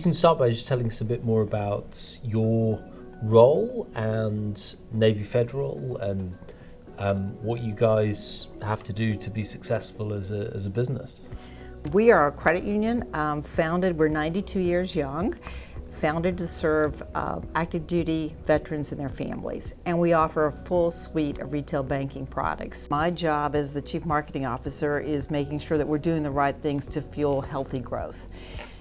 can start by just telling us a bit more about your role and Navy Federal and what you guys have to do to be successful as a business. We are a credit union founded, we're 92 years young, founded to serve active duty veterans and their families. And we offer a full suite of retail banking products. My job as the Chief Marketing Officer is making sure that we're doing the right things to fuel healthy growth.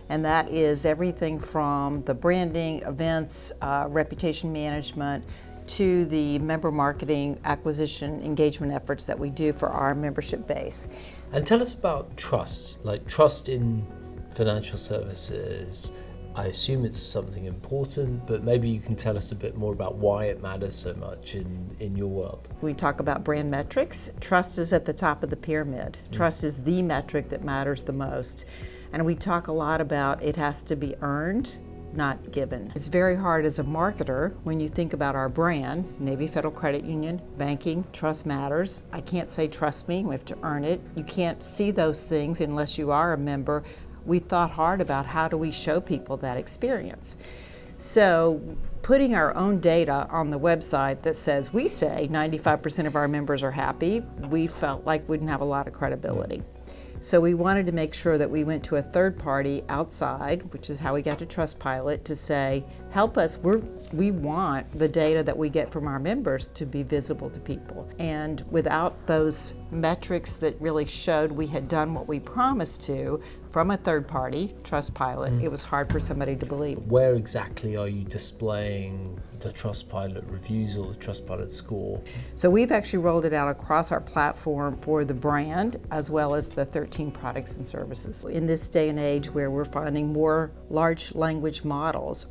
And that is everything from the branding, events, reputation management, to the member marketing, acquisition, engagement efforts that we do for our membership base. And tell us about trust, like trust in financial services. I assume it's something important, but maybe you can tell us a bit more about why it matters so much in your world. We talk about brand metrics. Trust is at the top of the pyramid. Trust is the metric that matters the most. And we talk a lot about it has to be earned, not given. It's very hard as a marketer when you think about our brand, Navy Federal Credit Union, banking, trust matters. I can't say trust me, we have to earn it. You can't see those things unless you are a member. We thought hard about how do we show people that experience. So putting our own data on the website that says we say 95% of our members are happy, we felt like we didn't have a lot of credibility. So we wanted to make sure that we went to a third party outside, which is how we got to Trustpilot, to say, help us, we want the data that we get from our members to be visible to people. And without those metrics that really showed we had done what we promised to from a third party, Trustpilot, it was hard for somebody to believe. Where exactly are you displaying the Trustpilot reviews or the Trustpilot score? So we've actually rolled it out across our platform for the brand as well as the 13 products and services. In this day and age where we're finding more large language models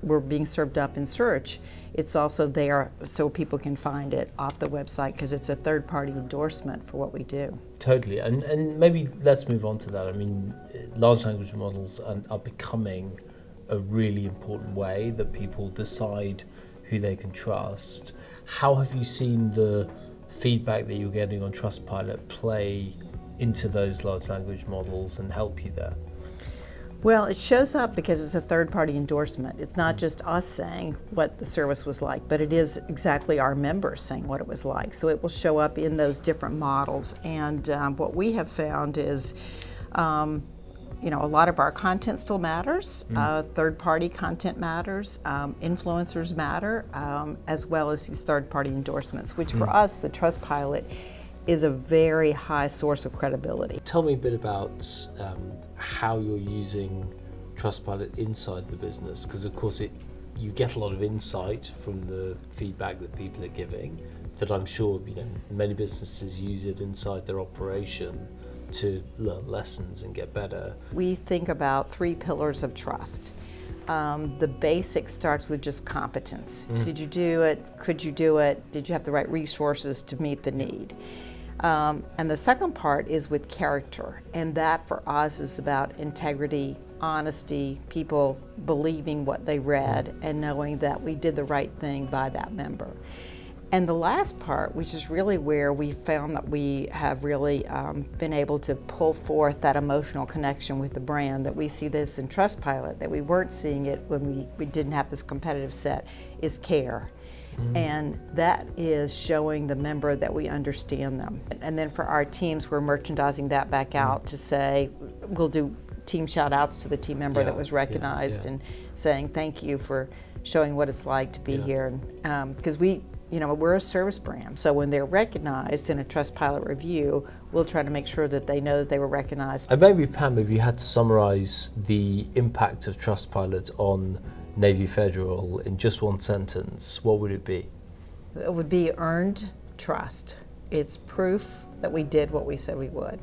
we're being served up in search, it's also there so people can find it off the website because it's a third-party endorsement for what we do. Totally, and maybe let's move on to that. I mean, large language models are becoming a really important way that people decide who they can trust. How have you seen the feedback that you're getting on Trustpilot play into those large language models and help you there? Well, it shows up because it's a third-party endorsement. It's not just us saying what the service was like, but it is exactly our members saying what it was like. So it will show up in those different models. And what we have found is, a lot of our content still matters. Third-party content matters. Influencers matter, as well as these third-party endorsements, which for us, the Trustpilot, is a very high source of credibility. Tell me a bit about how you're using Trustpilot inside the business, because of course you get a lot of insight from the feedback that people are giving, that I'm sure many businesses use it inside their operation to learn lessons and get better. We think about 3 pillars of trust. The basic starts with just competence. Did you do it? Could you do it? Did you have the right resources to meet the need? And the second part is with character, and that for us is about integrity, honesty, people believing what they read and knowing that we did the right thing by that member. And the last part, which is really where we found that we have really been able to pull forth that emotional connection with the brand, that we see this in Trustpilot, that we weren't seeing it when we didn't have this competitive set, is care. And that is showing the member that we understand them. And then for our teams, we're merchandising that back out to say, we'll do team shout outs to the team member that was recognized and saying thank you for showing what it's like to be here. Because we're a service brand. So when they're recognized in a Trustpilot review, we'll try to make sure that they know that they were recognized. And maybe Pam, if you had to summarize the impact of Trustpilot on Navy Federal in just one sentence, what would it be? It would be earned trust. It's proof that we did what we said we would.